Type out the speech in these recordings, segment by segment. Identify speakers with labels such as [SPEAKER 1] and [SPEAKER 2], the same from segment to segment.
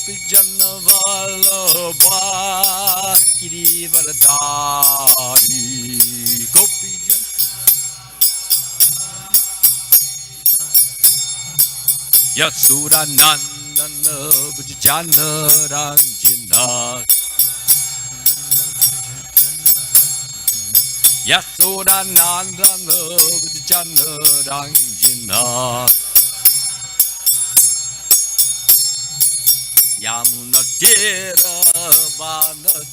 [SPEAKER 1] Gopi Janavalabha Girivardhari Gopi Yasura Nandana Vijana Ranjana Yasura Nandana Vijana Ranjana Yamuna Tira Vanachari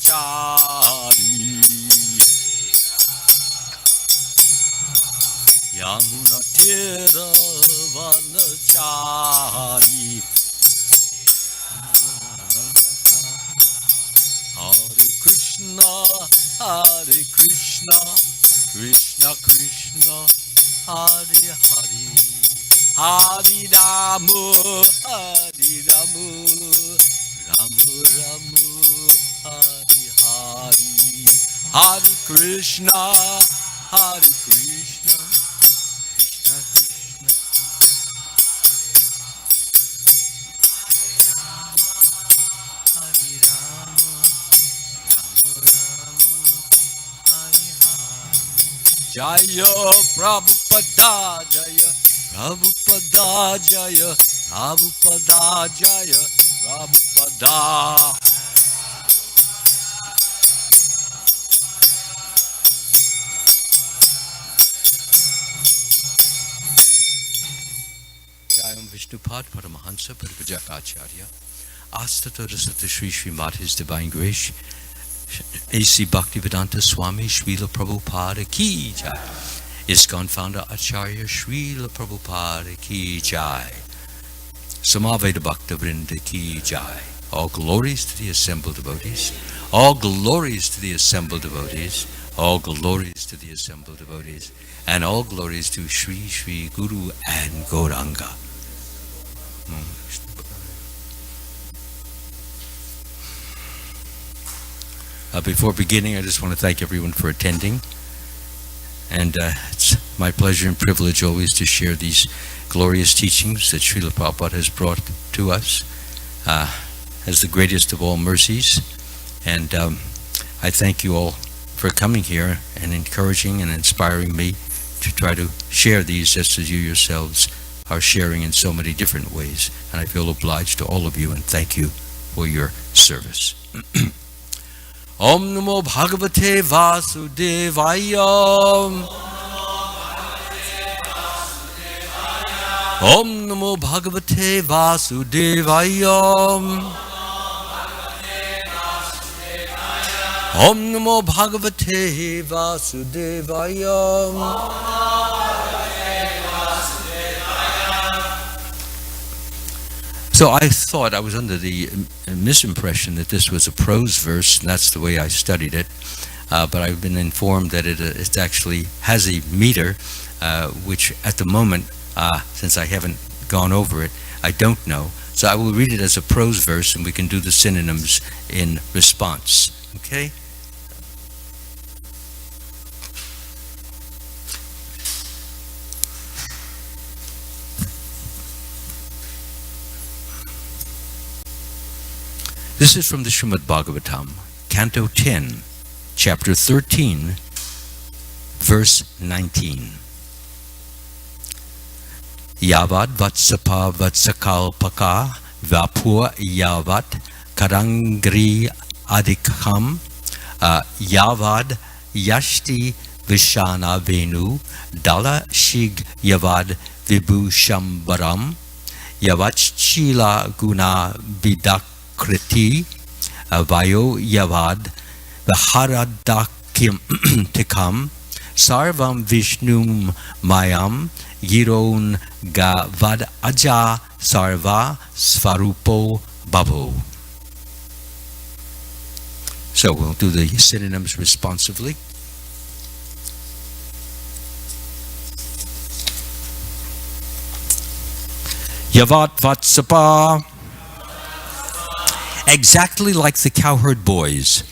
[SPEAKER 1] Yamuna Tira Vanachari Hare Krishna Krishna Krishna Hare Hare Hare Rama Rama Rama Hare Hare Hare Krishna Krishna Krishna Hare Rama Rama Hare Hare Jaya Prabhupada Jaya Prabhupada Jaya Prabhupada Jaya Prabhupada Jayam Vishnupad Paramahansa Paripajaka Acharya Astata Rasata Shri Srimad His Divine Grace A.C. Bhaktivedanta Swami Srila Prabhupada Ki Jai ISKCON Founder Acharya Srila Prabhupada Ki Jai Samaveda Bhakta Vrinda Ki Jai. All glories to the assembled devotees. All glories to the assembled devotees. All glories to the assembled devotees. And all glories to Sri Sri Guru and Gauranga. Before beginning, I just want to thank everyone for attending. And it's my pleasure and privilege always to share these glorious teachings that Srila Prabhupada has brought to us as the greatest of all mercies. And I thank you all for coming here and encouraging and inspiring me to try to share these just as you yourselves are sharing in so many different ways. And I feel obliged to all of you and thank you for your service. Om Namo Bhagavate Vasudevaya. Om Namo Bhagavate Vasudevaya. Om Namo Bhagavate Vasudevaya. So I thought, I was under the misimpression that this was a prose verse, and that's the way I studied it. But I've been informed that it actually has a meter, which at the moment, since I haven't gone over it, I don't know. So I will read it as a prose verse, and we can do the synonyms in response. Okay? This is from the Srimad Bhagavatam, Canto 10, Chapter 13, Verse 19. Yavad vatsapa vatsakalpaka vapur yavat karangri adikam yavad yashti vishana venu dala shig yavad vibhushambaram yavachchila guna bidak Kriti Vayo Yavad Vaharadakim Tikam Sarvam Vishnum Mayam Giron Gavad Aja Sarva Svarupo Babu. So we'll do the synonyms responsively. Yavat Vatsapa. Exactly like the cowherd boys.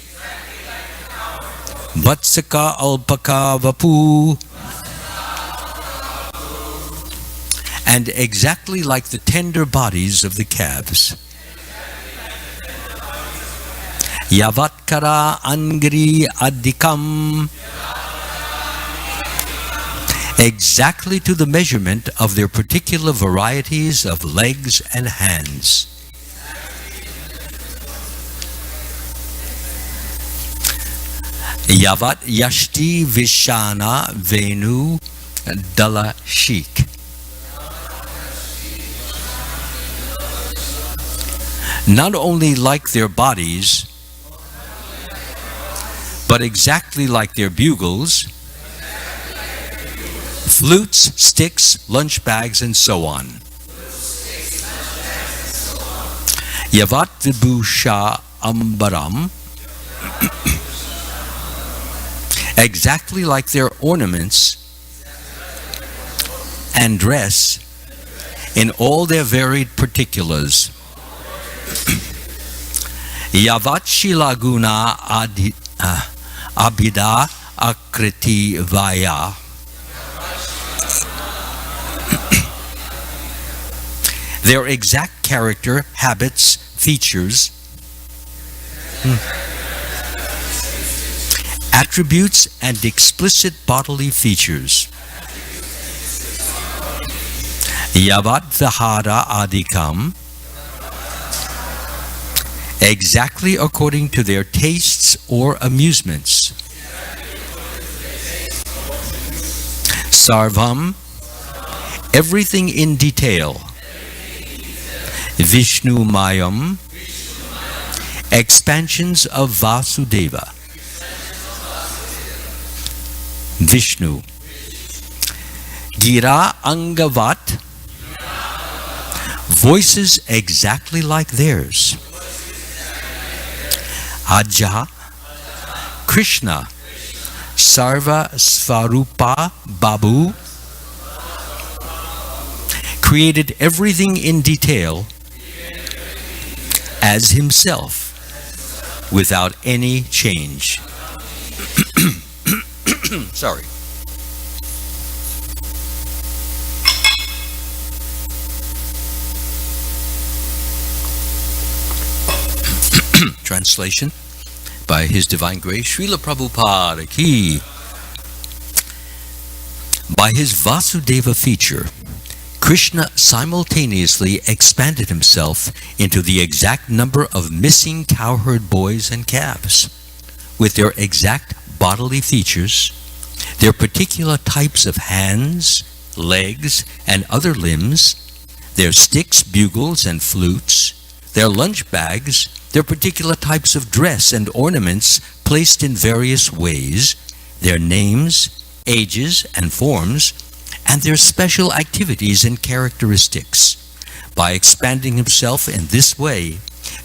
[SPEAKER 1] Vatsaka alpaka vapu. And exactly like the tender bodies of the calves. Yavatkara Angri Adikam, exactly to the measurement of their particular varieties of legs and hands. Yavat Yashti Vishana Venu Dalashik. Not only like their bodies, but exactly like their bugles, flutes, sticks, lunch bags, and so on. Yavat Vibhusha Ambaram, exactly like their ornaments and dress in all their varied particulars. Yavat Shilaguna Abhida Akriti Vaya, their exact character, habits, features, attributes, and explicit bodily features. Yavat Vihara Adikam, exactly according to their tastes or amusements. Sarvam, everything in detail. Vishnu Mayam, expansions of Vasudeva. Vishnu. Gira Angavat, voices exactly like theirs. Aja, Krishna, Sarva Svarupa Babu, created everything in detail as himself, without any change. Sorry. Translation by His Divine Grace, Srila Prabhupada Ki. By his Vasudeva feature, Krishna simultaneously expanded himself into the exact number of missing cowherd boys and calves, with their exact bodily features, their particular types of hands, legs, and other limbs, their sticks, bugles, and flutes, their lunch bags, their particular types of dress and ornaments placed in various ways, their names, ages, and forms, and their special activities and characteristics. By expanding himself in this way,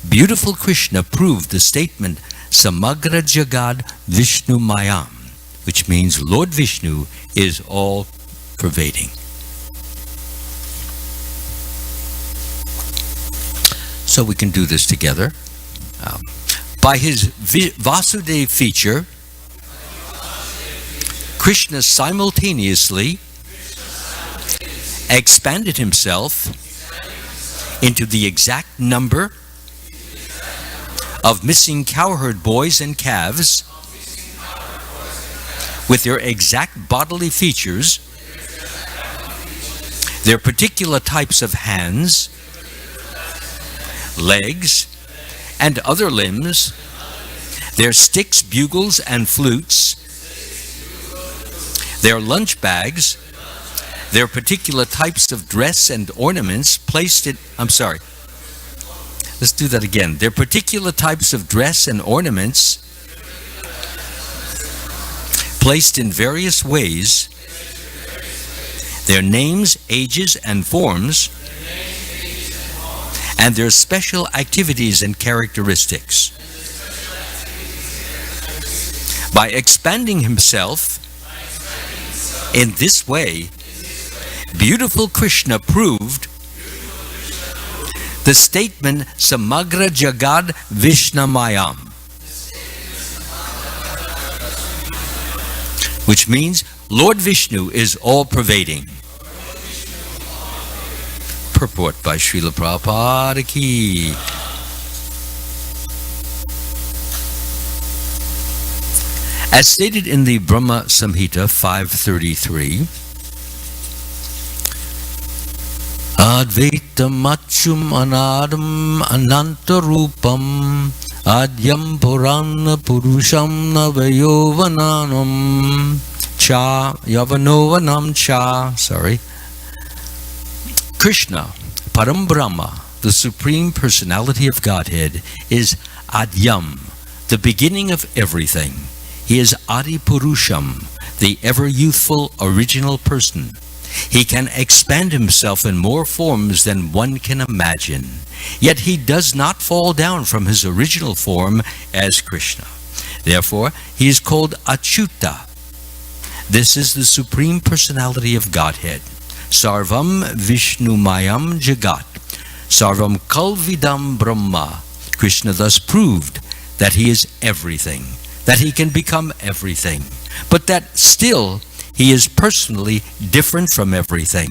[SPEAKER 1] beautiful Krishna proved the statement Samagra Jagad Vishnu Mayam, which means Lord Vishnu is all pervading. So we can do this together. By his Vasudeva feature, Krishna simultaneously expanded himself into the exact number of missing cowherd boys and calves with their exact bodily features, their particular types of hands, legs, and other limbs, their sticks, bugles, and flutes, their lunch bags, their particular types of dress and ornaments placed in... Let's do that again. Their particular types of dress and ornaments placed in various ways, their names, ages, and forms, and their special activities and characteristics. By expanding himself in this way, beautiful Krishna proved the statement Samagra Jagad Vishnamayam, which means Lord Vishnu is all-pervading. Purport by Srila Prabhupada Ki. As stated in the Brahma Samhita 533, Advaitam Achum Anadam Anantarupam Adyam Purana Purusham Navayovananam Cha Yavanovanam Cha. Krishna, Param Brahma, the Supreme Personality of Godhead, is Adyam, the beginning of everything. He is Adi Purusham, the ever-youthful original person. He can expand himself in more forms than one can imagine. Yet he does not fall down from his original form as Krishna. Therefore, he is called Achyuta. This is the Supreme Personality of Godhead. Sarvam Vishnumayam Jagat. Sarvam Kalvidam Brahma. Krishna thus proved that he is everything, that he can become everything, but that still he is personally different from everything.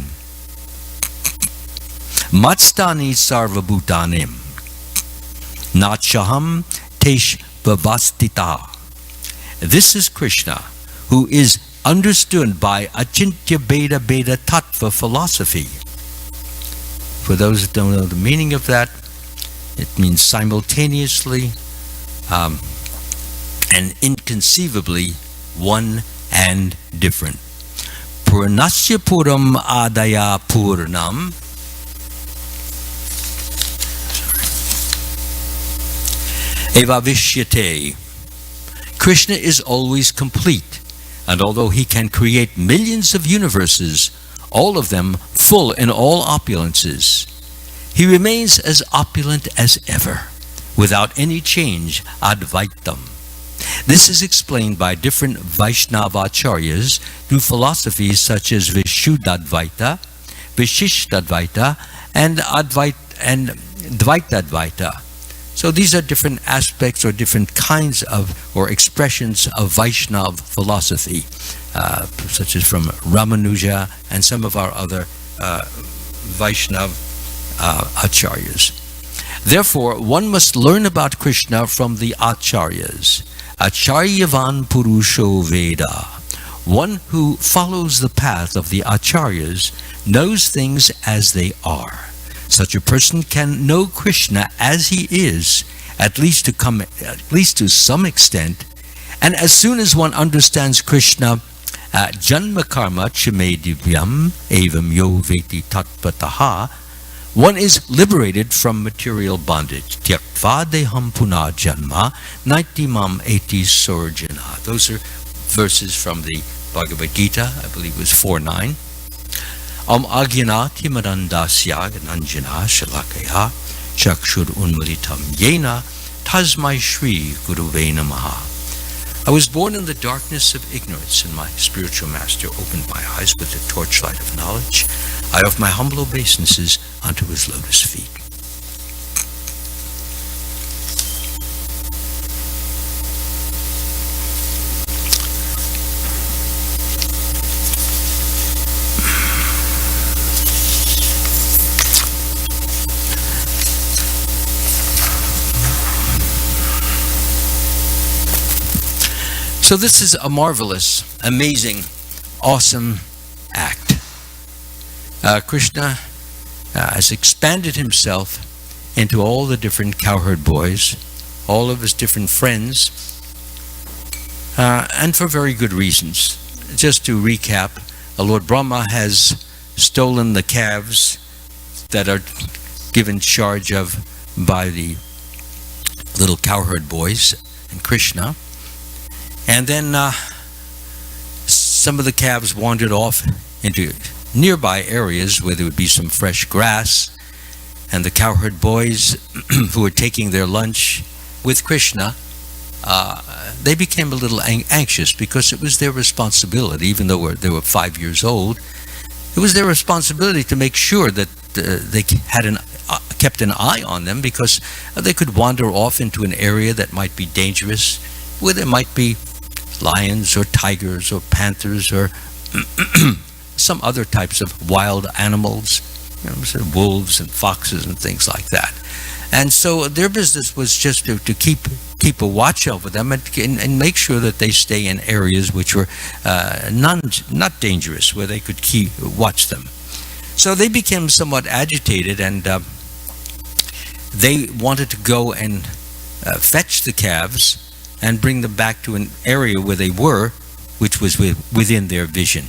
[SPEAKER 1] Matstani sarvabhutanim nachaham tesh vavastita. This is Krishna, who is understood by Achintya Beda Beda Tattva philosophy. For those that don't know the meaning of that, it means simultaneously and inconceivably one and different. Purnasya Puram Adaya Purnam. Eva Vishyate. Krishna is always complete, and although he can create millions of universes, all of them full in all opulences, he remains as opulent as ever, without any change, Advaitam. This is explained by different Vaishnavacharyas through philosophies such as Vishuddhadvaita, Vishishtadvaita, and Dvaitadvaita. So these are different aspects or different kinds of or expressions of Vaishnav philosophy, such as from Ramanuja and some of our other Vaishnav acharyas. Therefore, one must learn about Krishna from the acharyas. Acharyavan Purusho Veda. One who follows the path of the acharyas knows things as they are. Such a person can know Krishna as he is, at least to some extent, and as soon as one understands Krishna, Janma Karma Chime Divyam Evam Yo Veti Tatpataha, one is liberated from material bondage. Tyaktva deham puna janma naitimam eti sorjana. Those are verses from the Bhagavad Gita, I believe it was 4:9. Agyana timarandasya gananjana shalakaya chakshur unmalitam yena tasmai shri guruve namaha. I was born in the darkness of ignorance, and my spiritual master opened my eyes with the torchlight of knowledge. I offer my humble obeisances unto his lotus feet. So this is a marvelous, amazing, awesome act. Krishna has expanded himself into all the different cowherd boys, all of his different friends, and for very good reasons. Just to recap, Lord Brahma has stolen the calves that are given charge of by the little cowherd boys and Krishna. And then some of the calves wandered off into nearby areas where there would be some fresh grass, and the cowherd boys who were taking their lunch with Krishna, they became a little anxious because it was their responsibility, even though they were 5 years old, it was their responsibility to make sure that they had kept an eye on them, because they could wander off into an area that might be dangerous, where there might be lions or tigers or panthers or some other types of wild animals, wolves and foxes and things like that. And so their business was just to keep a watch over them and make sure that they stay in areas which were not dangerous, where they could watch them. So they became somewhat agitated, and they wanted to go and fetch the calves and bring them back to an area where they were, which was within their vision.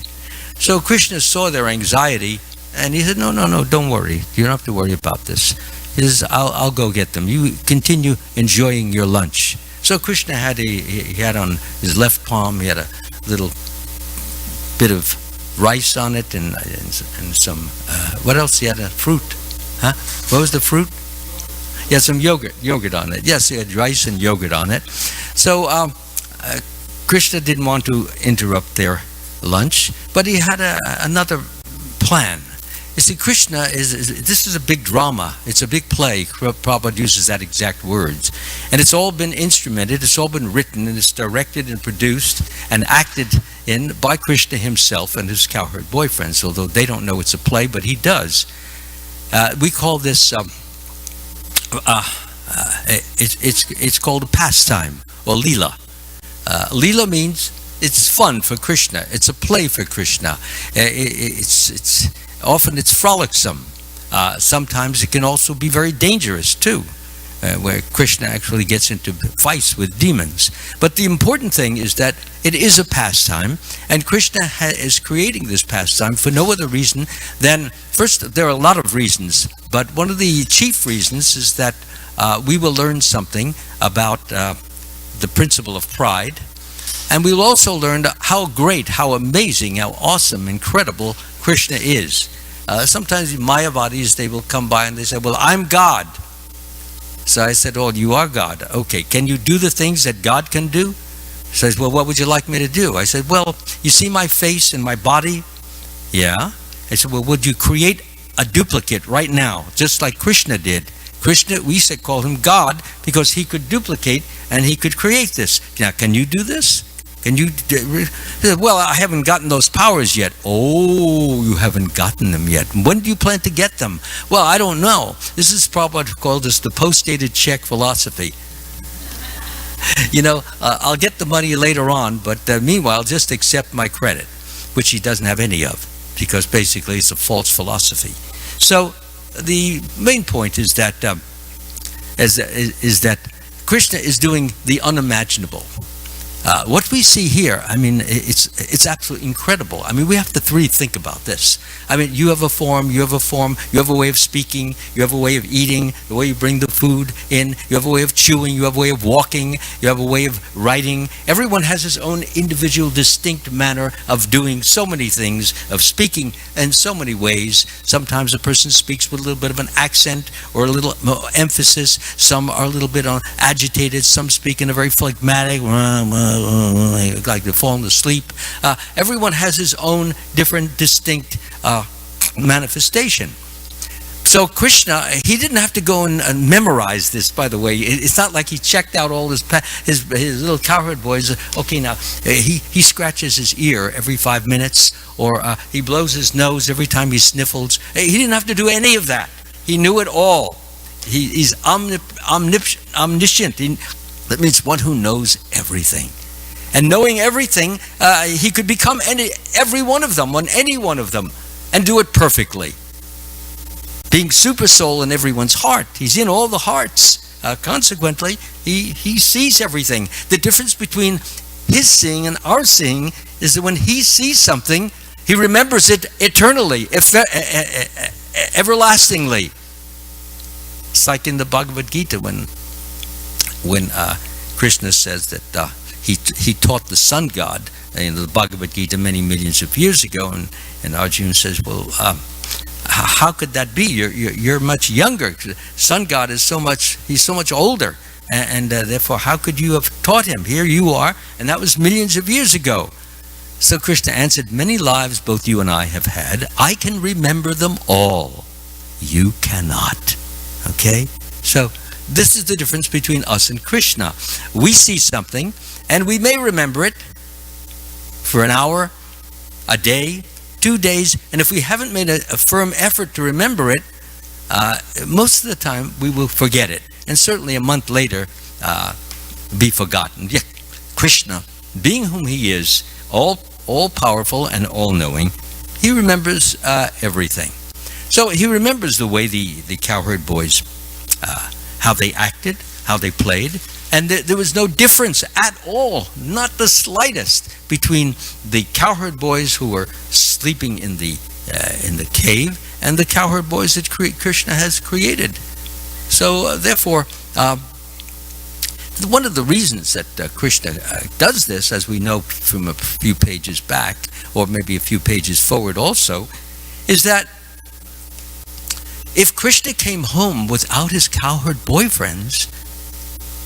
[SPEAKER 1] So Krishna saw their anxiety, and he said, no, don't worry. You don't have to worry about this. He says, I'll go get them. You continue enjoying your lunch. So Krishna he had on his left palm, he had a little bit of rice on it and some, what else? He had a fruit. Huh? What was the fruit? Yeah, some yogurt on it. Yes, he had rice and yogurt on it. So Krishna didn't want to interrupt their lunch, but he had another plan. You see, Krishna this is a big drama. It's a big play. Prabhupada uses that exact words. And it's all been instrumented, it's all been written, and it's directed and produced and acted in by Krishna himself and his cowherd boyfriends, although they don't know it's a play, but he does. We call this, it's called a pastime, or lila. Lila means it's fun for Krishna. It's a play for Krishna. Often it's frolicsome. Sometimes it can also be very dangerous too, where Krishna actually gets into fights with demons. But the important thing is that it is a pastime, and Krishna is creating this pastime for no other reason than, first, there are a lot of reasons, but one of the chief reasons is that we will learn something about the principle of pride, and we will also learn how great, how amazing, how awesome, incredible Krishna is. Sometimes Mayavadis, they will come by and they say, well, I'm God. So I said, oh, you are God. Okay, can you do the things that God can do? He says, well, what would you like me to do? I said, well, you see my face and my body? Yeah. I said, well, would you create a duplicate right now, just like Krishna did? Krishna, we said, call him God because he could duplicate and he could create this. Now, can you do this? Can you? Well, I haven't gotten those powers yet. Oh, you haven't gotten them yet. When do you plan to get them? Well, I don't know. This is probably called the post-dated check philosophy. I'll get the money later on, but meanwhile, just accept my credit, which he doesn't have any of, because basically it's a false philosophy. So the main point is that Krishna is doing the unimaginable. What we see here, I mean, it's absolutely incredible. I mean, we have to think about this. I mean, you have a form, you have a way of speaking, you have a way of eating, the way you bring the food in, you have a way of chewing, you have a way of walking, you have a way of writing. Everyone has his own individual, distinct manner of doing so many things, of speaking in so many ways. Sometimes a person speaks with a little bit of an accent or a little more emphasis. Some are a little bit agitated. Some speak in a very phlegmatic, like they're falling asleep. Everyone has his own different, distinct manifestation. So Krishna, he didn't have to go and memorize this, by the way. It's not like he checked out all his little cowherd boys. Okay, now, he scratches his ear every 5 minutes, or he blows his nose every time he sniffles. He didn't have to do any of that. He knew it all. He's omniscient. That means one who knows everything. And knowing everything, he could become every one of them, on any one of them, and do it perfectly. Being super soul in everyone's heart. He's in all the hearts. Consequently, he sees everything. The difference between his seeing and our seeing is that when he sees something, he remembers it eternally, everlastingly. It's like in the Bhagavad Gita when Krishna says that he taught the sun god in the Bhagavad Gita many millions of years ago, and Arjuna says, well, how could that be? You're much younger. Sun god is he's so much older, and therefore how could you have taught him? Here you are, and that was millions of years ago. So Krishna answered, many lives both you and I have had. I can remember them all. You cannot. Okay? So this is the difference between us and Krishna. We see something, and we may remember it for an hour, a day, 2 days, and if we haven't made a firm effort to remember it, most of the time we will forget it, and certainly a month later be forgotten. Yet Krishna, being whom he is, all powerful and all knowing, he remembers everything. So he remembers the way the cowherd boys, how they acted, how they played, and there was no difference at all, not the slightest, between the cowherd boys who were sleeping in the cave and the cowherd boys that Krishna has created. So therefore, one of the reasons that Krishna does this, as we know from a few pages back, or maybe a few pages forward also, is that if Krishna came home without his cowherd boyfriends,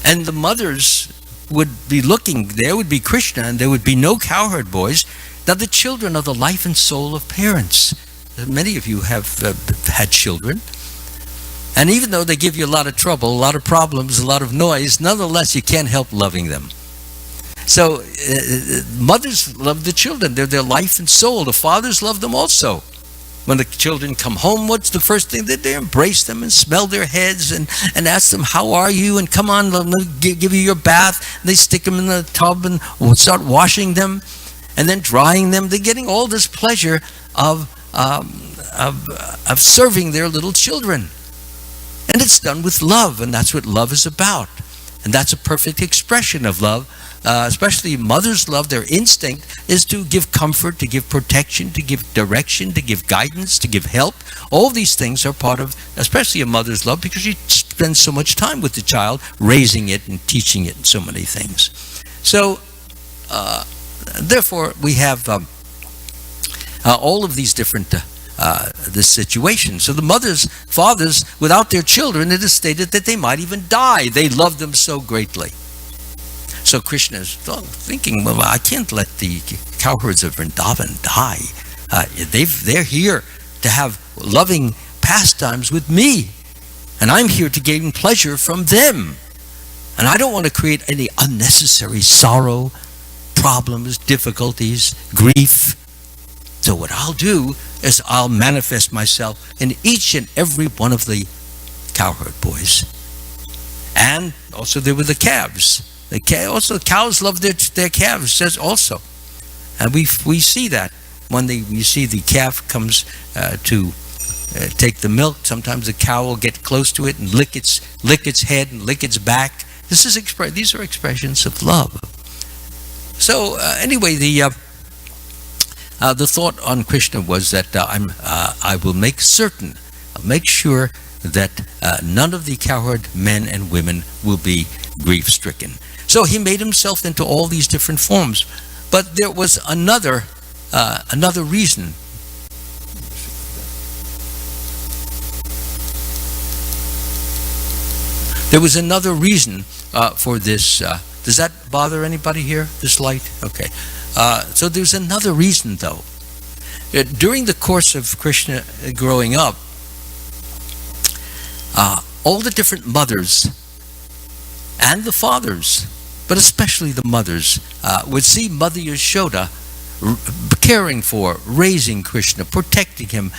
[SPEAKER 1] and the mothers would be looking, there would be Krishna and there would be no cowherd boys. Now the children are the life and soul of parents. Many of you have had children, and even though they give you a lot of trouble, a lot of problems, a lot of noise, nonetheless you can't help loving them. So mothers love the children. They're their life and soul. The fathers love them also. When the children come home, what's the first thing that they embrace them and smell their heads and ask them, how are you? And come on, let me give you your bath. And they stick them in the tub and start washing them and then drying them. They're getting all this pleasure of serving their little children. And it's done with love, and that's what love is about. And that's a perfect expression of love. Especially mothers' love, their instinct is to give comfort, to give protection, to give direction, to give guidance, to give help. All these things are part of, especially a mother's love, because she spends so much time with the child, raising it and teaching it and so many things. So, therefore, we have all of these different this situation. So the fathers, without their children, it is stated that they might even die. They love them so greatly. So Krishna is thinking, well, I can't let the cowherds of Vrindavan die. They're here to have loving pastimes with me, and I'm here to gain pleasure from them. And I don't want to create any unnecessary sorrow, problems, difficulties, grief. So what I'll do is I'll manifest myself in each and every one of the cowherd boys. And also there were the calves. The cows love their calves, says also. And we see that when you see the calf comes to take the milk. Sometimes the cow will get close to it and lick its head and lick its back. These are expressions of love. So anyway, the thought on Krishna was that I will make sure that none of the cowherd men and women will be grief-stricken. So he made himself into all these different forms. But there was another reason. There was another reason for this. Does that bother anybody here, this light? Okay. So there's another reason, though. During the course of Krishna growing up, all the different mothers and the fathers, but especially the mothers, would see Mother Yashoda caring for, raising Krishna, protecting him,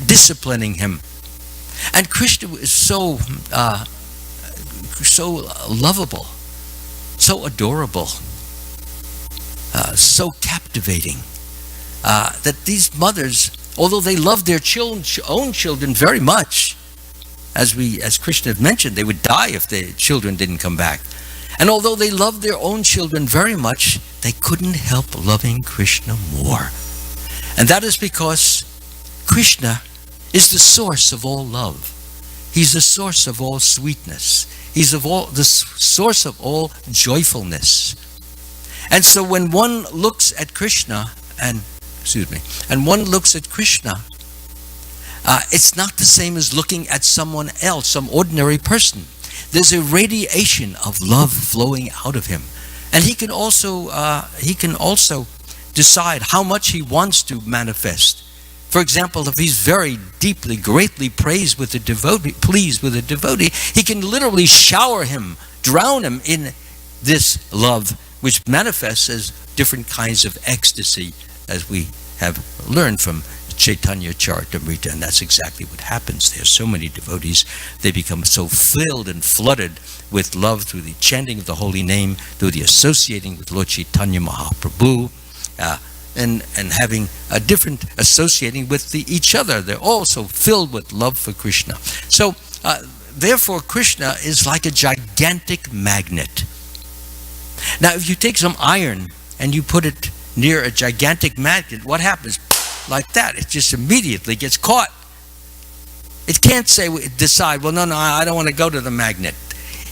[SPEAKER 1] disciplining him. And Krishna is so lovable, so adorable, so captivating, that these mothers, although they loved their own children very much, as Krishna had mentioned, they would die if their children didn't come back. And although they loved their own children very much, they couldn't help loving Krishna more. And that is because Krishna is the source of all love. He's the source of all sweetness. He's the source of all joyfulness. And so when one looks at Krishna, it's not the same as looking at someone else, some ordinary person. There's a radiation of love flowing out of him, and he can also decide how much he wants to manifest. For example, if he's very deeply, greatly pleased with a devotee, he can literally shower him, drown him in this love, which manifests as different kinds of ecstasy, as we have learned from Chaitanya Charitamrita, and that's exactly what happens there. So many devotees, they become so filled and flooded with love through the chanting of the holy name, through the associating with Lord Chaitanya Mahaprabhu, and having a different associating with each other. They're all so filled with love for Krishna. So therefore Krishna is like a gigantic magnet. Now if you take some iron and you put it near a gigantic magnet, what happens? Like that, it just immediately gets caught. It can't decide, well, no, I don't want to go to the magnet.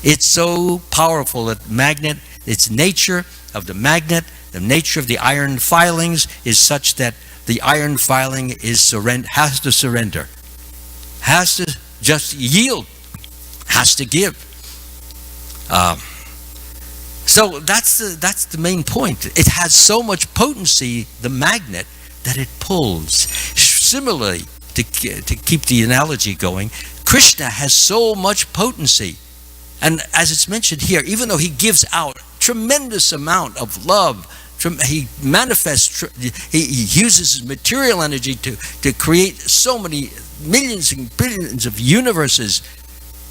[SPEAKER 1] It's so powerful that magnet, its nature of the magnet, the nature of the iron filings is such that the iron filing has to surrender, has to just yield, has to give. So that's the main point. It has so much potency, the magnet, that it pulls. Similarly, to keep the analogy going, Krishna has so much potency. And as it's mentioned here, even though he gives out tremendous amount of love, he manifests, he uses his material energy to create so many millions and billions of universes.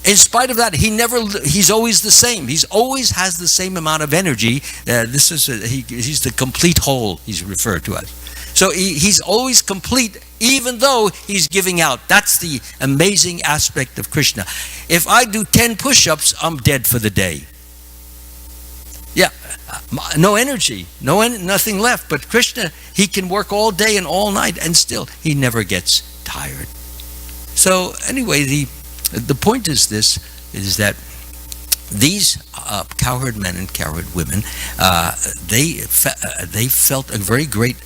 [SPEAKER 1] In spite of that, he's always the same. He's always has the same amount of energy. He's the complete whole, he's referred to as. So he's always complete, even though he's giving out. That's the amazing aspect of Krishna. If I do 10 push-ups, I'm dead for the day. Yeah, no energy, nothing left. But Krishna, he can work all day and all night, and still he never gets tired. So anyway, the point is that these cowherd men and cowherd women, they felt a very great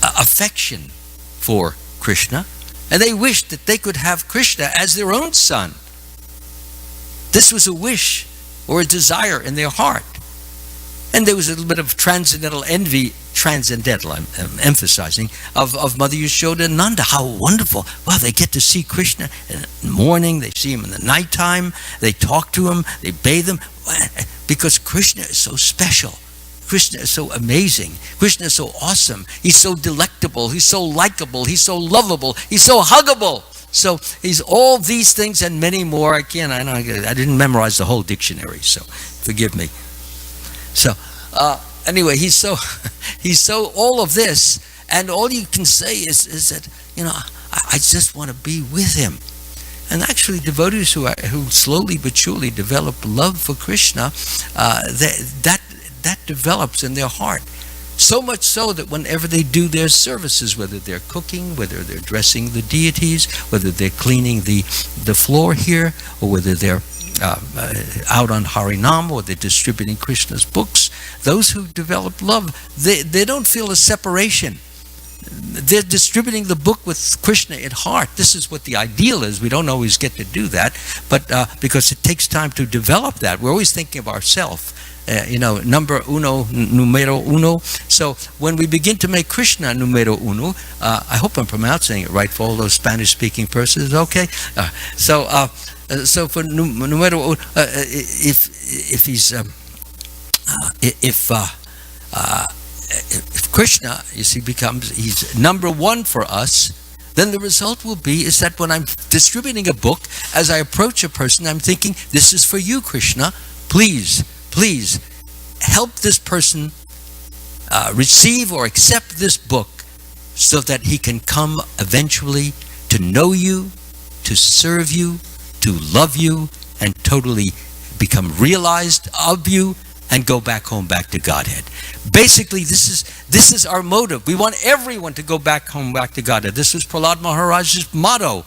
[SPEAKER 1] affection for Krishna, and they wished that they could have Krishna as their own son. This was a wish or a desire in their heart. And there was a little bit of transcendental envy, I'm emphasizing, of Mother Yashoda and Nanda. How wonderful. Wow, they get to see Krishna in the morning, they see him in the nighttime, they talk to him, they bathe him, because Krishna is so special. Krishna is so amazing. Krishna is so awesome. He's so delectable. He's so likable. He's so lovable. He's so huggable. So he's all these things and many more. I didn't memorize the whole dictionary, so forgive me. So anyway, he's so all of this, and all you can say is that, I just want to be with him. And actually, devotees who slowly but surely develop love for Krishna, that develops in their heart. So much so that whenever they do their services, whether they're cooking, whether they're dressing the deities, whether they're cleaning the floor here, or whether they're out on Harinam, or they're distributing Krishna's books, those who develop love, they don't feel a separation. They're distributing the book with Krishna at heart. This is what the ideal is. We don't always get to do that, but because it takes time to develop that. We're always thinking of ourselves. Numero uno. So when we begin to make Krishna numero uno, I hope I'm pronouncing it right for all those Spanish-speaking persons. Okay, so for numero uno, if Krishna, you see, he's number one for us, then the result will be is that when I'm distributing a book, as I approach a person, I'm thinking, this is for you, Krishna. Please help this person receive or accept this book so that he can come eventually to know you, to serve you, to love you, and totally become realized of you and go back home, back to Godhead. Basically, this is our motive. We want everyone to go back home, back to Godhead. This was Prahlad Maharaj's motto.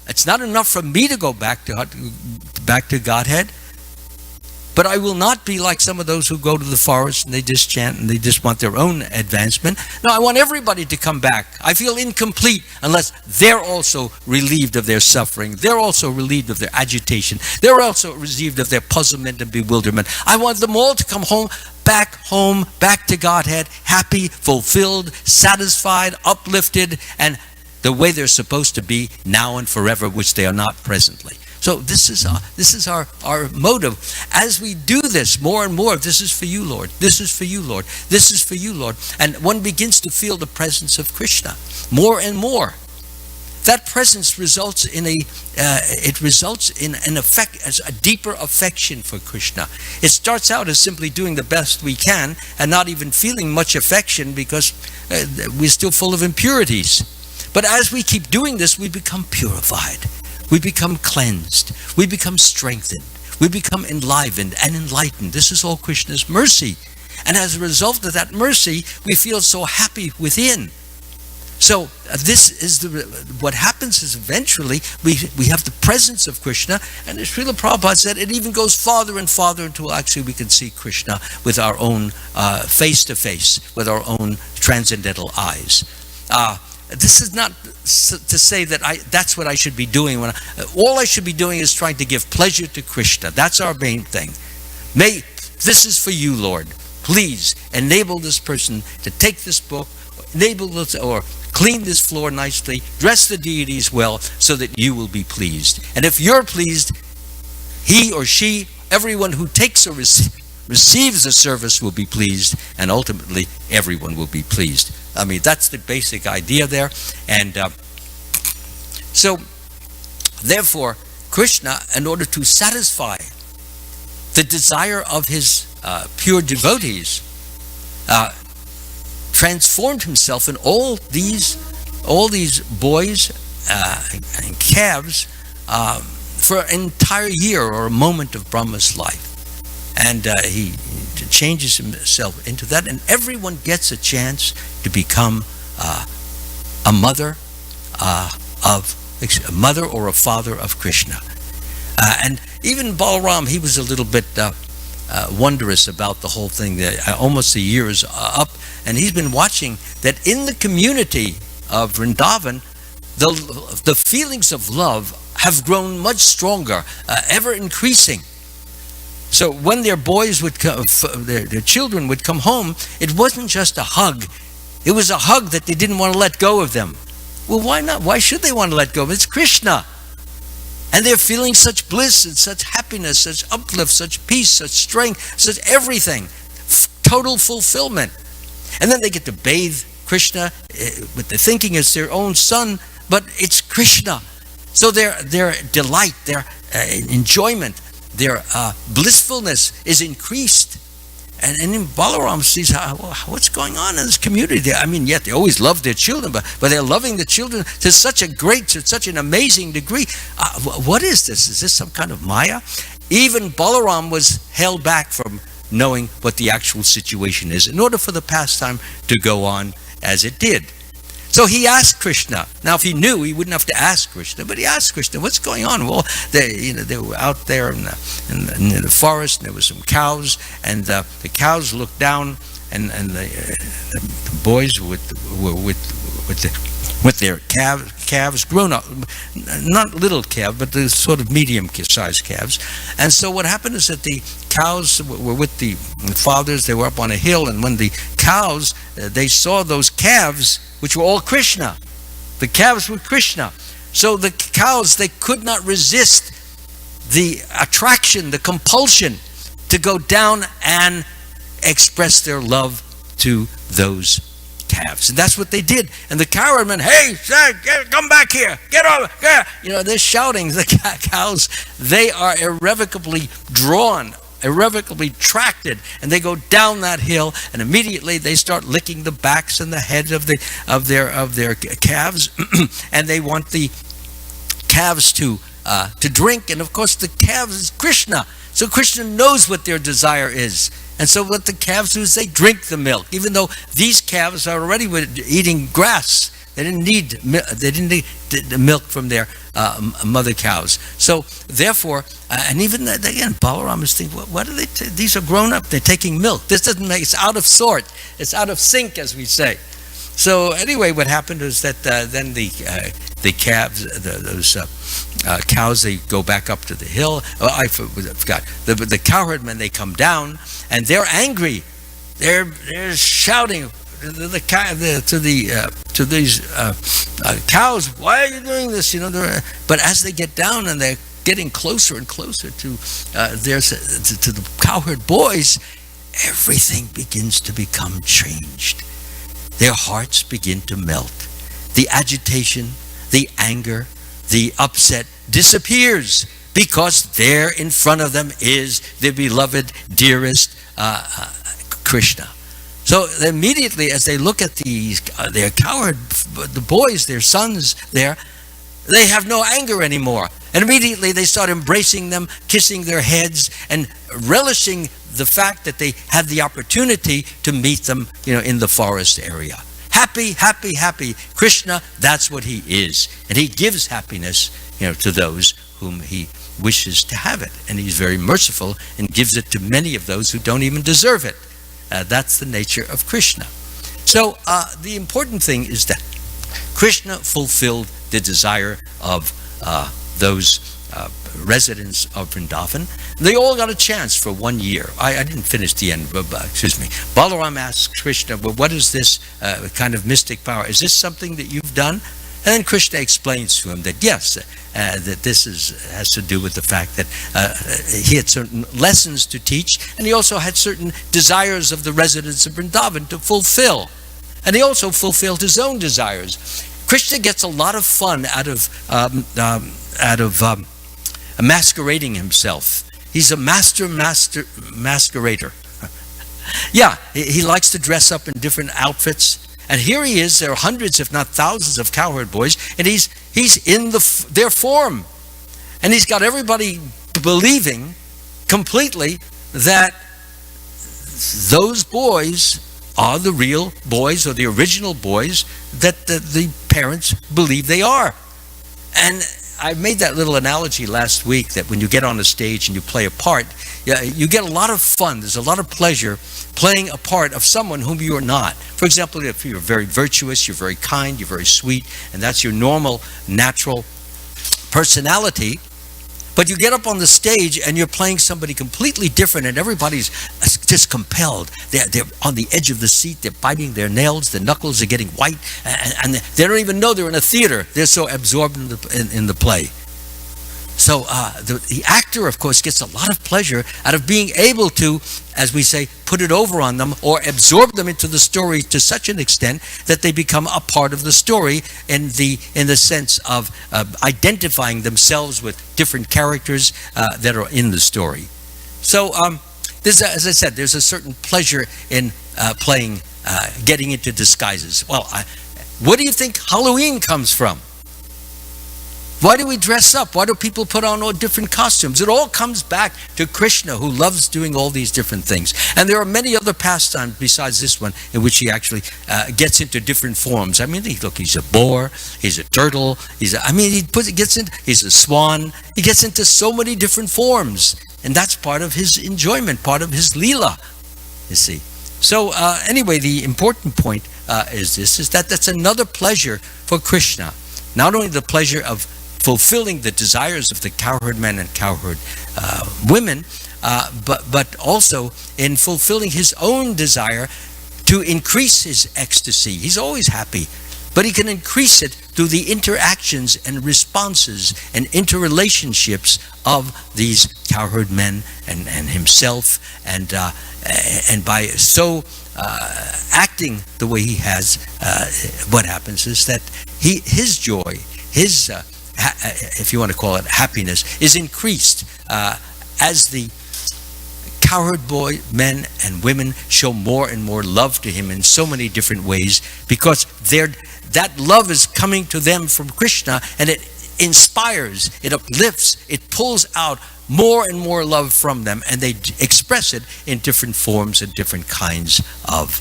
[SPEAKER 1] It's not enough for me to go back to Godhead, but I will not be like some of those who go to the forest and they just chant and they just want their own advancement. No, I want everybody to come back. I feel incomplete unless they're also relieved of their suffering. They're also relieved of their agitation. They're also relieved of their puzzlement and bewilderment. I want them all to come home, back to Godhead, happy, fulfilled, satisfied, uplifted, and the way they're supposed to be now and forever, which they are not presently. So this is our motive. As we do this more and more, this is for you, Lord. This is for you, Lord. This is for you, Lord. And one begins to feel the presence of Krishna more and more. That presence results in an effect, as a deeper affection for Krishna. It starts out as simply doing the best we can and not even feeling much affection because we're still full of impurities. But as we keep doing this, we become purified. We become cleansed. We become strengthened. We become enlivened and enlightened. This is all Krishna's mercy. And as a result of that mercy, we feel so happy within. So this is what happens is eventually we have the presence of Krishna, and as Srila Prabhupada said, it even goes farther and farther until actually we can see Krishna with our own face to face, with our own transcendental eyes. This is not to say that that's what I should be doing. All I should be doing is trying to give pleasure to Krishna. That's our main thing. This is for you, Lord. Please enable this person to take this book, enable this, or clean this floor nicely, dress the deities well, so that you will be pleased. And if you're pleased, he or she, everyone who takes or receives the service will be pleased, and ultimately everyone will be pleased. I mean, that's the basic idea there. And so, therefore, Krishna, in order to satisfy the desire of his pure devotees, transformed himself in all these boys and calves for an entire year or a moment of Brahma's life. And he changes himself into that, and everyone gets a chance to become a mother or a father of Krishna. And even Balaram, he was a little bit wondrous about the whole thing. Almost a year is up, and he's been watching that in the community of Vrindavan, the feelings of love have grown much stronger, ever increasing. So when their boys would come, their children would come home, it wasn't just a hug. It was a hug that they didn't want to let go of them. Well, why not? Why should they want to let go of it? It's Krishna. And they're feeling such bliss and such happiness, such uplift, such peace, such strength, such everything. Total fulfillment. And then they get to bathe Krishna with the thinking it's their own son, but it's Krishna. So their delight, their enjoyment, their blissfulness is increased. And then Balaram sees what's going on in this community. I mean, yet they always love their children, but they're loving the children to such an amazing degree. What is this? Is this some kind of Maya? Even Balaram was held back from knowing what the actual situation is in order for the pastime to go on as it did. So he asked Krishna. Now, if he knew, he wouldn't have to ask Krishna, but he asked Krishna, what's going on? Well, they were out there in the forest, and there were some cows, and the cows looked down, and the boys were with their calves, grown up, not little calves, but the sort of medium-sized calves. And so what happened is that the cows were with the fathers. They were up on a hill, and when the cows, they saw those calves, which were all Krishna. The calves were Krishna. So the cows, they could not resist the attraction, the compulsion to go down and express their love to those calves. And that's what they did. And the cowherdmen, hey, come back here, get over here. They're shouting. The cows, they are irrevocably drawn, irrevocably attracted, and they go down that hill, and immediately they start licking the backs and the heads of their calves, and they want the calves to drink. And of course, the calves is Krishna, so Krishna knows what their desire is. And so what the calves do is they drink the milk, even though these calves are already eating grass. They didn't need the milk from their mother cows. So therefore, and even again, Balaram is thinking, what are they? These are grown up. They're taking milk. This doesn't make. It's out of sort. It's out of sync, as we say. So anyway, what happened is that then the calves, those cows, they go back up to the hill. Oh, I forgot. The cowherdmen, they come down, and they're angry. They're shouting to these cows, why are you doing this? But as they get down and they getting closer and closer to the cowherd boys, everything begins to become changed. Their hearts begin to melt. The agitation, the anger, the upset disappears, because there in front of them is the beloved, dearest Krishna. So immediately as they look at their cowherd, the boys, their sons there, they have no anger anymore. And immediately they start embracing them, kissing their heads, and relishing the fact that they had the opportunity to meet them, in the forest area. Happy, happy, happy. Krishna, that's what he is. And he gives happiness, to those whom he wishes to have it. And he's very merciful and gives it to many of those who don't even deserve it. That's the nature of Krishna. So the important thing is that Krishna fulfilled the desire of those residents of Vrindavan. They all got a chance for 1 year. I didn't finish the end, excuse me. Balaram asks Krishna, well, what is this kind of mystic power? Is this something that you've done? And then Krishna explains to him that yes, that this has to do with the fact that he had certain lessons to teach, and he also had certain desires of the residents of Vrindavan to fulfill. And he also fulfilled his own desires. Krishna gets a lot of fun out of masquerading himself. He's a master masquerader. Yeah, he likes to dress up in different outfits. And here he is. There are hundreds, if not thousands, of cowherd boys, and he's in their form, and he's got everybody believing completely that those boys are the real boys, or the original boys that the parents believe they are. And I made that little analogy last week that when you get on a stage and you play a part, you get a lot of fun. There's a lot of pleasure playing a part of someone whom you are not. For example, if you're very virtuous, you're very kind, you're very sweet, and that's your normal, natural personality, but you get up on the stage and you're playing somebody completely different, and everybody's just compelled. They're on the edge of the seat, they're biting their nails, their knuckles are getting white, and they don't even know they're in a theater. They're so absorbed in the play. So the actor, of course, gets a lot of pleasure out of being able to, as we say, put it over on them or absorb them into the story to such an extent that they become a part of the story in the sense of identifying themselves with different characters that are in the story. So as I said, there's a certain pleasure in playing, getting into disguises. Well, what do you think Halloween comes from? Why do we dress up? Why do people put on all different costumes? It all comes back to Krishna, who loves doing all these different things. And there are many other pastimes besides this one in which he actually gets into different forms. I mean, look, he's a boar, he's a turtle, he's a swan. He gets into so many different forms. And that's part of his enjoyment, part of his leela, you see. So anyway, the important point is that that's another pleasure for Krishna. Not only the pleasure of fulfilling the desires of the cowherd men and cowherd women, but also in fulfilling his own desire to increase his ecstasy. He's always happy, but he can increase it through the interactions and responses and interrelationships of these cowherd men and himself, and by so acting the way he has, what happens is that his joy, his if you want to call it happiness, is increased as the cowherd boy men and women show more and more love to him in so many different ways, because that love is coming to them from Krishna, and it inspires, it uplifts, it pulls out more and more love from them, and they express it in different forms and different kinds of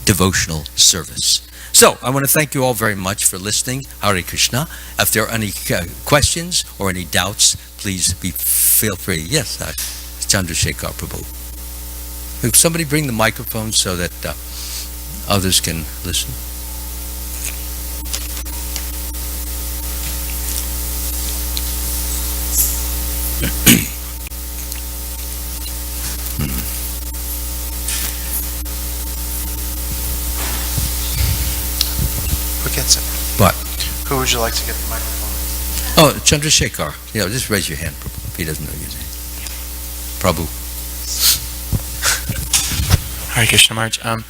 [SPEAKER 1] devotional service. So I want to thank you all very much for listening. Hare Krishna. If there are any questions or any doubts, please feel free. Yes, Chandrasekhar Prabhu. If somebody bring the microphone so that others can listen.
[SPEAKER 2] Who gets it?
[SPEAKER 1] What?
[SPEAKER 2] Who would you like to get the microphone?
[SPEAKER 1] Oh, Chandrasekhar. Yeah, just raise your hand, Prabhu, if he doesn't know your name. Prabhu.
[SPEAKER 2] Hare Krishna Maharaj.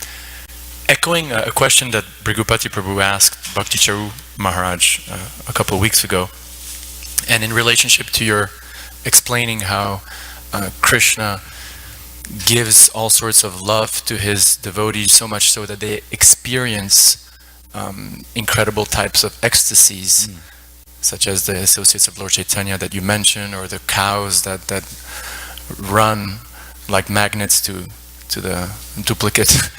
[SPEAKER 2] Echoing a question that Brigupati Prabhu asked Bhakti Charu Maharaj a couple of weeks ago, and in relationship to your explaining how Krishna gives all sorts of love to his devotees, so much so that they experience incredible types of ecstasies, such as the associates of Lord Chaitanya that you mentioned, or the cows that run like magnets to the duplicate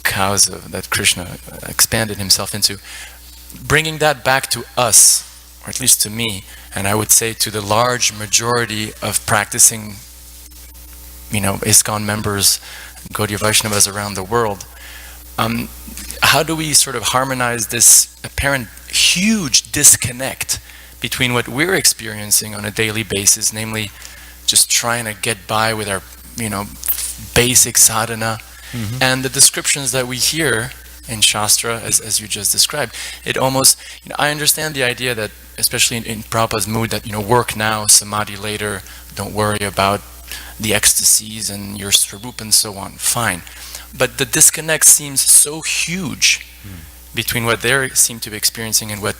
[SPEAKER 2] cows that Krishna expanded himself into. Bringing that back to us, or at least to me, and I would say to the large majority of practicing, ISKCON members, Gaudiya Vaishnavas around the world, how do we sort of harmonize this apparent huge disconnect between what we're experiencing on a daily basis, namely just trying to get by with our, basic sadhana, and the descriptions that we hear in Shastra, as you just described? It almost, I understand the idea that, especially in Prabhupada's mood, that, work now, samadhi later, don't worry about the ecstasies and your swarup and so on, fine. But the disconnect seems so huge between what they seem to be experiencing and what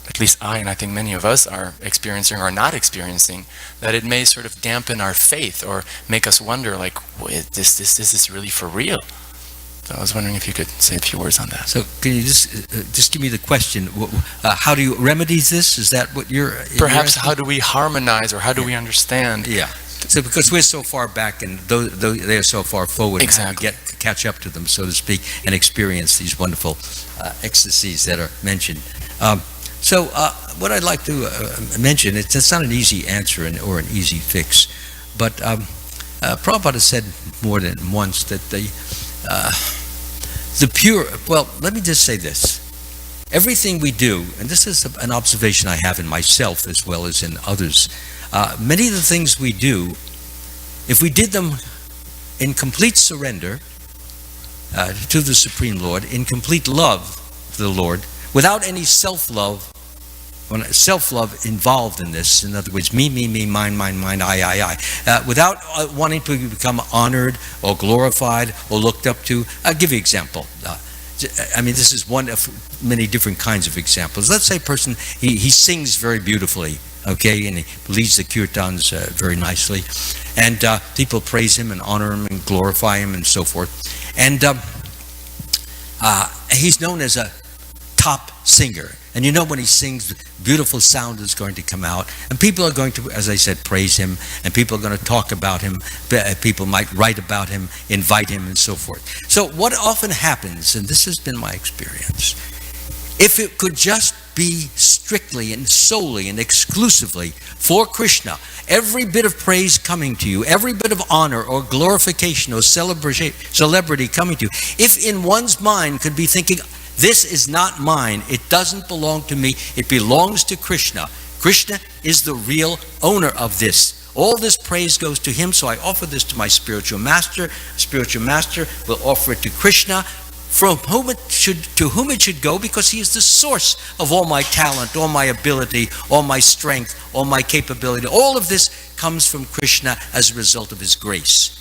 [SPEAKER 2] at least I, and I think many of us, are experiencing or not experiencing, that it may sort of dampen our faith or make us wonder, like, this is really for real. So I was wondering if you could say a few words on that.
[SPEAKER 1] So can you just give me the question? How do you remedy this? Is that what you're?
[SPEAKER 2] Perhaps how do we harmonize, or how do we understand?
[SPEAKER 1] Yeah. So because we're so far back and they're so far forward,
[SPEAKER 2] exactly,
[SPEAKER 1] we catch up to them, so to speak, and experience these wonderful ecstasies that are mentioned. So what I'd like to mention, it's not an easy answer or an easy fix, but Prabhupada said more than once that the pure, well, let me just say this. Everything we do, and this is an observation I have in myself as well as in others, many of the things we do, if we did them in complete surrender to the Supreme Lord, in complete love to the Lord, without any self-love involved in this, in other words, me, mine, I, without wanting to become honored or glorified or looked up to. I'll give you an example. This is one of many different kinds of examples. Let's say a person, he sings very beautifully, okay, and he leads the kirtans very nicely, and people praise him and honor him and glorify him and so forth. And he's known as a top singer. And when he sings, beautiful sound is going to come out. And people are going to, as I said, praise him. And people are going to talk about him. People might write about him, invite him, and so forth. So what often happens, and this has been my experience, if it could just be strictly and solely and exclusively for Krishna, every bit of praise coming to you, every bit of honor or glorification or celebrity coming to you, if in one's mind could be thinking, this is not mine, it doesn't belong to me, it belongs to Krishna. Krishna is the real owner of this. All this praise goes to him, so I offer this to my spiritual master. Spiritual master will offer it to Krishna, to whom it should go, because he is the source of all my talent, all my ability, all my strength, all my capability. All of this comes from Krishna as a result of his grace.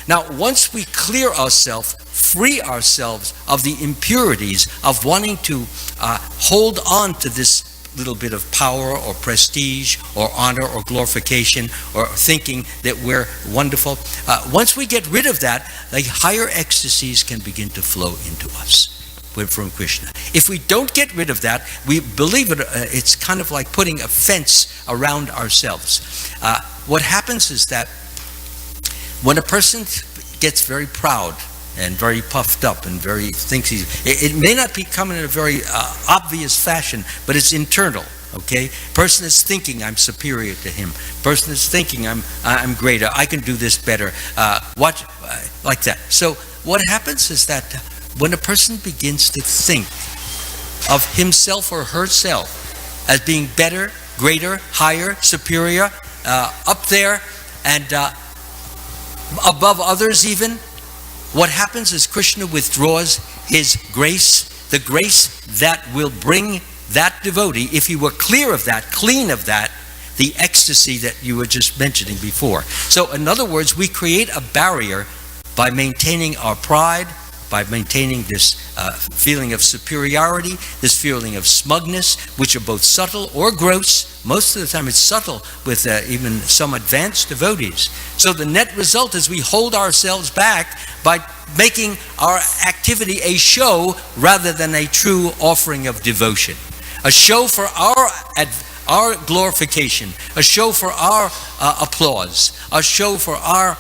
[SPEAKER 1] Now, once we clear ourselves, free ourselves of the impurities of wanting to hold on to this little bit of power or prestige or honor or glorification or thinking that we're wonderful, once we get rid of that, the higher ecstasies can begin to flow into us from Krishna. If we don't get rid of that, we believe it's kind of like putting a fence around ourselves. What happens is that when a person gets very proud and very puffed up and very thinks it may not be coming in a very obvious fashion, but it's internal. Okay, person is thinking I'm superior to him. Person is thinking I'm greater. I can do this better. Like that. So what happens is that when a person begins to think of himself or herself as being better, greater, higher, superior, up there, and above others even, what happens is Krishna withdraws his grace, the grace that will bring that devotee, if he were clear of that, clean of that, the ecstasy that you were just mentioning before. So in other words, we create a barrier by maintaining our pride, by maintaining this feeling of superiority, this feeling of smugness, which are both subtle or gross. Most of the time it's subtle with even some advanced devotees. So the net result is we hold ourselves back by making our activity a show rather than a true offering of devotion. A show for our glorification, a show for our applause, a show for our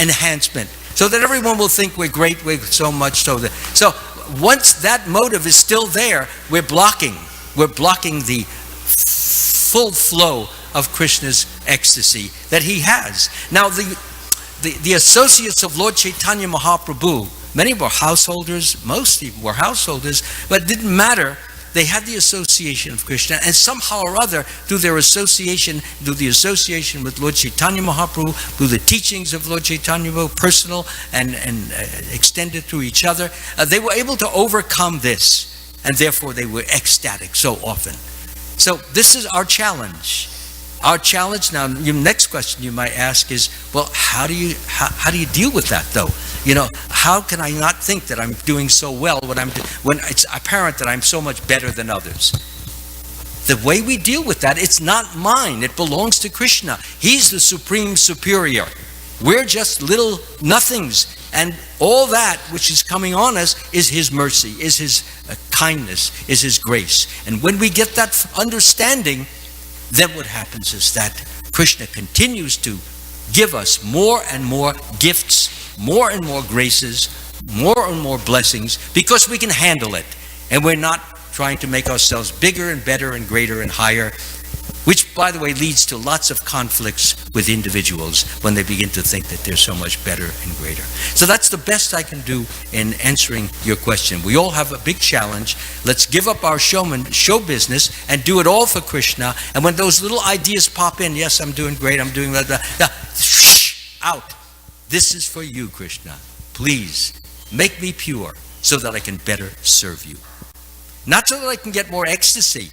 [SPEAKER 1] enhancement, so that everyone will think we're great, we're so much so that. So once that motive is still there, we're blocking the full flow of Krishna's ecstasy that he has. Now the associates of Lord Chaitanya Mahaprabhu, many were householders, most even were householders, but it didn't matter. They had the association of Krishna, and somehow or other, through the association with Lord Chaitanya Mahaprabhu, through the teachings of Lord Chaitanya Mahaprabhu, personal and extended through each other, they were able to overcome this, and therefore they were ecstatic so often. So this is our challenge. Our challenge now. Your next question you might ask is, well, how do you deal with that though? How can I not think that I'm doing so well when it's apparent that I'm so much better than others? The way we deal with that, it's not mine. It belongs to Krishna. He's the supreme superior. We're just little nothings, and all that which is coming on us is his mercy, is his kindness, is his grace. And when we get that understanding, then what happens is that Krishna continues to give us more and more gifts, more and more graces, more and more blessings, because we can handle it. And we're not trying to make ourselves bigger and better and greater and higher, which, by the way, leads to lots of conflicts with individuals when they begin to think that they're so much better and greater. So that's the best I can do in answering your question. We all have a big challenge. Let's give up our show business and do it all for Krishna. And when those little ideas pop in, yes, I'm doing great, I'm doing that, out. This is for you, Krishna. Please make me pure so that I can better serve you. Not so that I can get more ecstasy.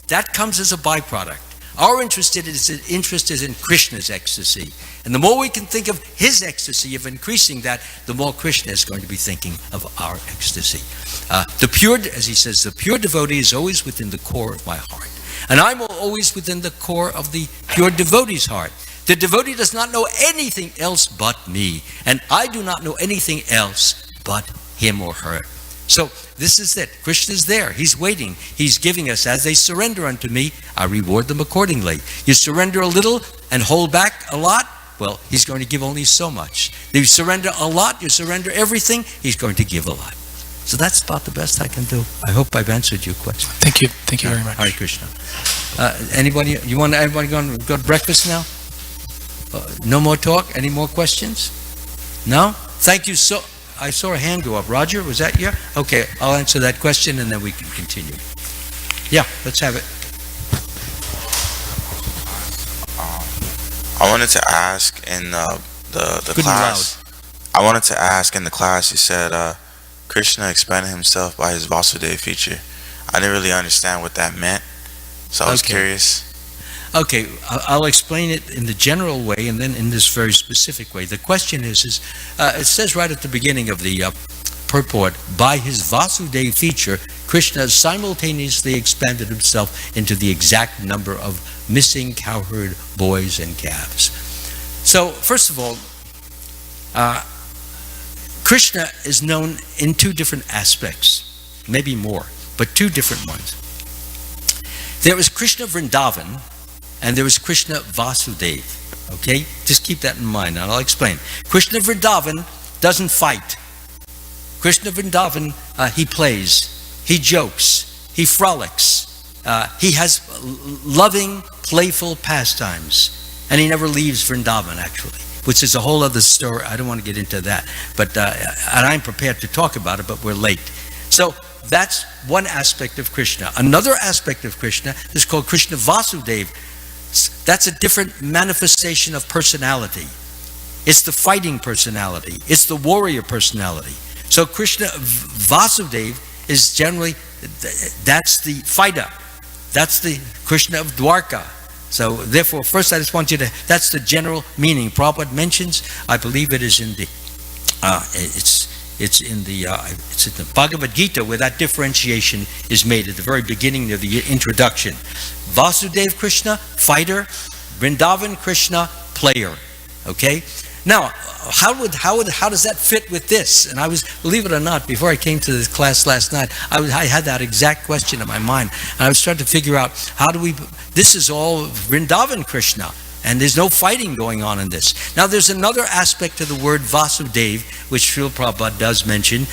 [SPEAKER 1] That comes as a byproduct. Our interest is in Krishna's ecstasy. And the more we can think of his ecstasy, of increasing that, the more Krishna is going to be thinking of our ecstasy. The pure, as he says, the pure devotee is always within the core of my heart. And I'm always within the core of the pure devotee's heart. The devotee does not know anything else but me. And I do not know anything else but him or her. So this is it. Krishna is there. He's waiting. He's giving us, as they surrender unto me, I reward them accordingly. You surrender a little and hold back a lot, well, he's going to give only so much. You surrender a lot, you surrender everything, he's going to give a lot. So that's about the best I can do. I hope I've answered your question.
[SPEAKER 2] Thank you. Thank you very much.
[SPEAKER 1] Hare Krishna. Anybody going to go to breakfast now? No more talk? Any more questions? No? Thank you so. I saw a hand go up. Roger, was that you? Okay, I'll answer that question and then we can continue. Yeah, let's have it.
[SPEAKER 3] I wanted to ask in the class. I wanted to ask in the class. You said Krishna expanded himself by his Vasudev feature. I didn't really understand what that meant, so I was curious.
[SPEAKER 1] Okay, I'll explain it in the general way and then in this very specific way. The question is it says right at the beginning of the purport, by his Vasudev feature, Krishna simultaneously expanded himself into the exact number of missing cowherd boys and calves. So, first of all, Krishna is known in two different aspects, maybe more, but two different ones. There is Krishna Vrindavan, and there is Krishna Vasudev. Okay? Just keep that in mind, and I'll explain. Krishna Vrindavan doesn't fight. Krishna Vrindavan, he plays, he jokes, he frolics, he has loving, playful pastimes, and he never leaves Vrindavan, actually, which is a whole other story. I don't want to get into that, but and I'm prepared to talk about it, but we're late. So that's one aspect of Krishna. Another aspect of Krishna is called Krishna Vasudev. That's a different manifestation of personality. It's the fighting personality. It's the warrior personality. So Krishna Vasudev is generally that's the fighter. That's the Krishna of Dwarka. So therefore, first I just want you to, that's the general meaning. Prabhupada mentions, I believe it is in the, it's in the Bhagavad Gita where that differentiation is made at the very beginning of the introduction. Vasudev Krishna, fighter. Vrindavan Krishna, player. Okay? Now, how does that fit with this? And I was, believe it or not, before I came to this class last night, I had that exact question in my mind. And I was trying to figure out, this is all Vrindavan Krishna, and there's no fighting going on in this. Now, there's another aspect to the word Vasudev, which Srila Prabhupada does mention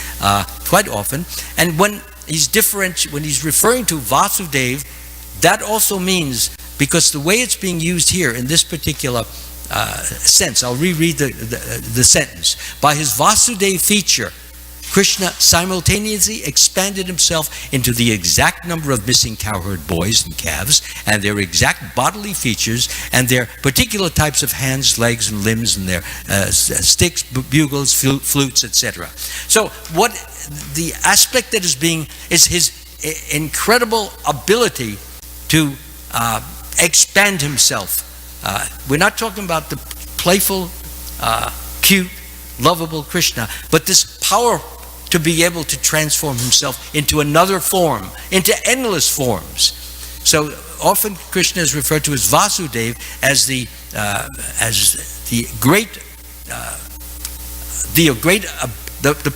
[SPEAKER 1] quite often. And when he's referring to Vasudev, that also means, because the way it's being used here in this particular sense, I'll reread the sentence. By his Vasudev feature, Krishna simultaneously expanded himself into the exact number of missing cowherd boys and calves, and their exact bodily features, and their particular types of hands, legs, and limbs, and their sticks, bugles, flutes, etc. So what the aspect that is his incredible ability to expand himself. We're not talking about the playful, cute, lovable Krishna, but this power to be able to transform himself into another form, into endless forms. So often Krishna is referred to as Vasudev as the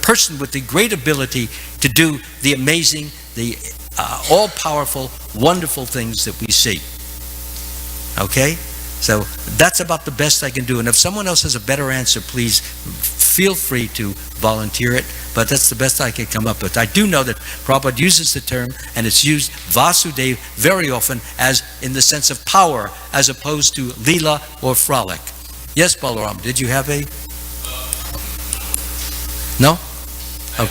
[SPEAKER 1] person with the great ability to do the amazing, the all-powerful, wonderful things that we see. Okay? So that's about the best I can do. And if someone else has a better answer, please feel free to volunteer it. But that's the best I can come up with. I do know that Prabhupada uses the term, and it's used Vasudev very often as in the sense of power, as opposed to Leela or frolic. Yes, Balaram, did you have a? No? Oh.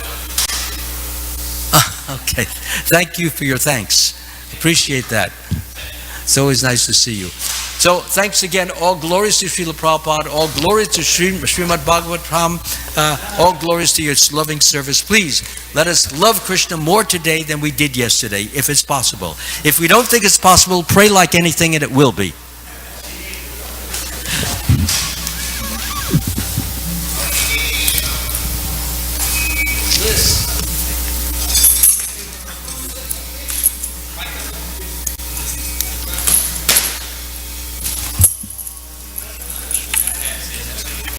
[SPEAKER 1] Okay. Thank you for your thanks. Appreciate that. It's always nice to see you. So thanks again. All glories to Srila Prabhupada. All glories to Srimad Bhagavatam. All glories to your loving service. Please let us love Krishna more today than we did yesterday, if it's possible. If we don't think it's possible, pray like anything and it will be.